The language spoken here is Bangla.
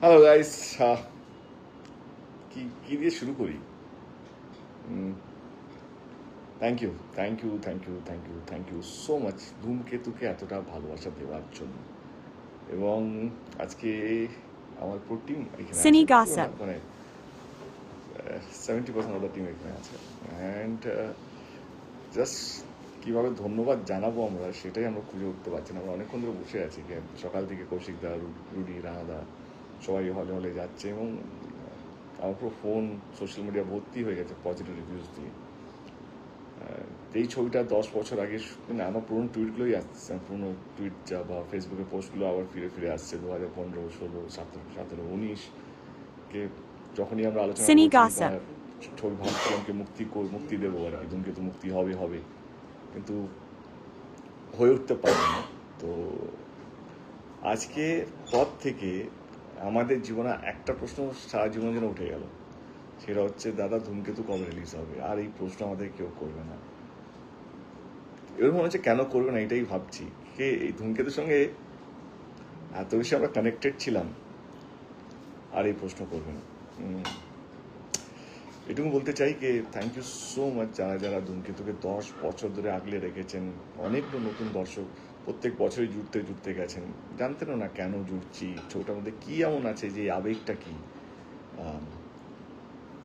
হ্যালো গাইস, কি কি দিয়ে শুরু করি? Thank you, thank you, thank you, thank you, thank you so much ধূমকেতুকে এতটা ভালোবাসা দেওয়ার জন্য। এবং আজকে আমার পুরো টিম এখানে Cine আছে, পুরো না gossip. মানে 70% অফ দ্য টিম এখানে আছে। অ্যান্ড জাস্ট কীভাবে ধন্যবাদ জানাবো আমরা সেটাই আমরা খুঁজে উঠতে পারছি না। আমরা অনেকক্ষণ ধরে বসে আছি, সকাল থেকে কৌশিক দা, রুডি, রানাদা সবাই হলে হলে যাচ্ছে। এবং আমার পুরো ফোন সোশ্যাল মিডিয়া ভর্তি হয়ে গেছে পজিটিভ রিভিউজ দিয়ে। এই ছবিটা 10 বছর আগে, মানে আমার পুরোনো টুইটগুলোই আসছে, পুরোনো টুইট যা বা ফেসবুকে পোস্টগুলো আবার ফিরে ফিরে আসছে 2015, 16, 17, 19 কে। যখনই আমরা আলোচনা Cine করছি gossip. ছবি ভাবছিলাম কি মুক্তি দেবো আর কি, ধূমকেতু মুক্তি হবে, কিন্তু হয়ে উঠতে পারে না। তো আজকে পর থেকে আমাদের জীবনে একটা প্রশ্ন সারা জীবনের জন্য উঠে গেল, সেটা হচ্ছে দাদা ধূমকেতু কবে রিলিজ হবে? আর এই প্রশ্ন আমাদের কেউ করবে না। এবার মনে হচ্ছে কেন করবে না, এটাই ভাবছি। কে এই ধূমকেতুর সঙ্গে এত বেশি আমরা কানেক্টেড ছিলাম, আর এই প্রশ্ন করবে না। এটুকু বলতে চাই যে থ্যাংক ইউ সো মাচ যারা যারা ধূমকেতুকে 10 বছর ধরে আগলে রেখেছেন। অনেকগুলো নতুন দর্শক প্রত্যেক বছরই জুড়তে গেছেন, জানতেনও না কেন জুড়ছি, ছবিটার মধ্যে কী এমন আছে, যে আবেগটা কী।